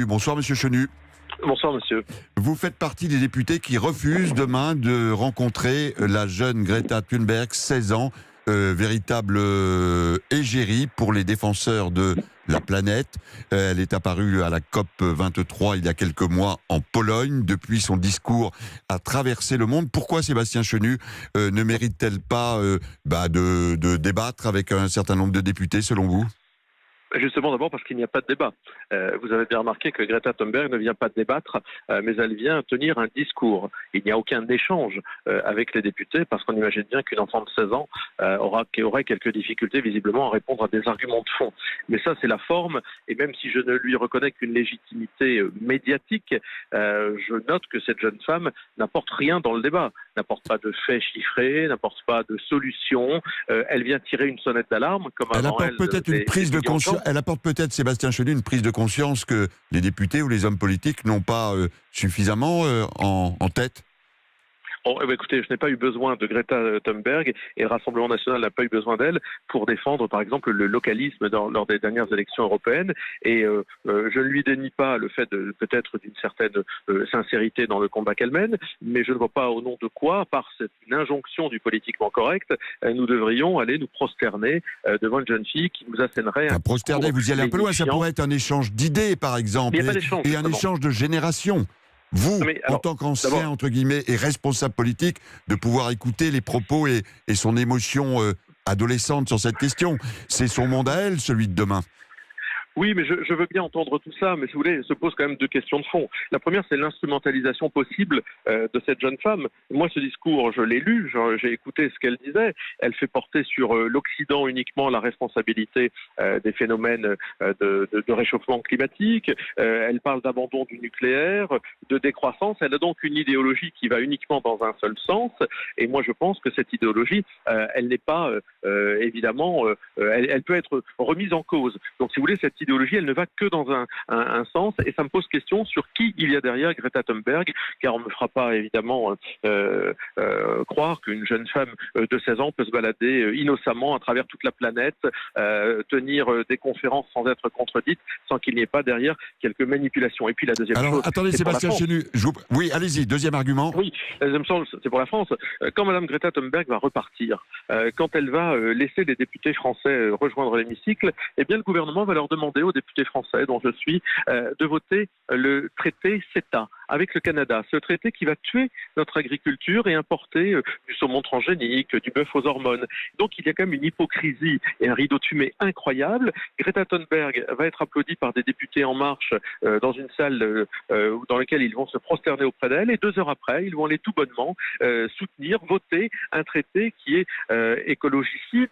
Bonsoir Monsieur Chenu. Bonsoir monsieur. Vous faites partie des députés qui refusent demain de rencontrer la jeune Greta Thunberg, 16 ans, véritable égérie pour les défenseurs de la planète. Elle est apparue à la COP 23 il y a quelques mois en Pologne. Depuis, son discours a traversé le monde. Pourquoi Sébastien Chenu ne mérite-t-elle pas de débattre avec un certain nombre de députés selon vous ? Justement, d'abord parce qu'il n'y a pas de débat. Vous avez bien remarqué que Greta Thunberg ne vient pas débattre, mais elle vient tenir un discours. Il n'y a aucun échange avec les députés, parce qu'on imagine bien qu'une enfant de 16 ans aurait quelques difficultés visiblement à répondre à des arguments de fond. Mais ça, c'est la forme, et même si je ne lui reconnais qu'une légitimité médiatique, je note que cette jeune femme n'apporte rien dans le débat, n'apporte pas de faits chiffrés, n'apporte pas de solutions. Elle vient tirer une sonnette d'alarme, comme Elle avant apporte peut-être une prise de conscience. Elle apporte peut-être, Sébastien Chenu, une prise de conscience que les députés ou les hommes politiques n'ont pas suffisamment en tête. Bon, écoutez, je n'ai pas eu besoin de Greta Thunberg et le Rassemblement national n'a pas eu besoin d'elle pour défendre, par exemple, le localisme lors des dernières élections européennes. Et je ne lui dénie pas le fait peut-être d'une certaine sincérité dans le combat qu'elle mène, mais je ne vois pas au nom de quoi, par une injonction du politiquement correct, nous devrions aller nous prosterner devant une jeune fille qui nous assènerait un prosterner, vous y allez un peu loin, ça pourrait être un échange d'idées, par exemple, et un échange de générations. Vous, en tant qu'ancien, entre guillemets, et responsable politique, de pouvoir écouter les propos et son émotion adolescente sur cette question. C'est son monde à elle, celui de demain. Oui, mais je veux bien entendre tout ça, mais si vous voulez, se pose quand même deux questions de fond. La première, c'est l'instrumentalisation possible de cette jeune femme. Moi, ce discours, je l'ai lu, j'ai écouté ce qu'elle disait. Elle fait porter sur l'Occident uniquement la responsabilité des phénomènes de réchauffement climatique. Elle parle d'abandon du nucléaire, de décroissance. Elle a donc une idéologie qui va uniquement dans un seul sens. Et moi, je pense que cette idéologie, elle n'est pas, évidemment, elle peut être remise en cause. Donc, si vous voulez, cette idéologie, elle ne va que dans un sens, et ça me pose question sur qui il y a derrière Greta Thunberg, car on ne me fera pas évidemment croire qu'une jeune femme de 16 ans peut se balader innocemment à travers toute la planète, tenir des conférences sans être contredite, sans qu'il n'y ait pas derrière quelques manipulations. Et puis la deuxième chose... Attendez, Sébastien Chenu, oui, allez-y, deuxième argument. Oui, la deuxième chose, c'est pour la France. Quand Mme Greta Thunberg va repartir, quand elle va laisser les députés français rejoindre l'hémicycle, eh bien le gouvernement va leur demander aux députés français, dont je suis, de voter le traité CETA avec le Canada. Ce traité qui va tuer notre agriculture et importer du saumon transgénique, du bœuf aux hormones. Donc il y a quand même une hypocrisie et un rideau de fumée incroyable. Greta Thunberg va être applaudie par des députés En Marche dans une salle dans laquelle ils vont se prosterner auprès d'elle, et 2 heures après, ils vont aller tout bonnement soutenir, voter un traité qui est écologicide.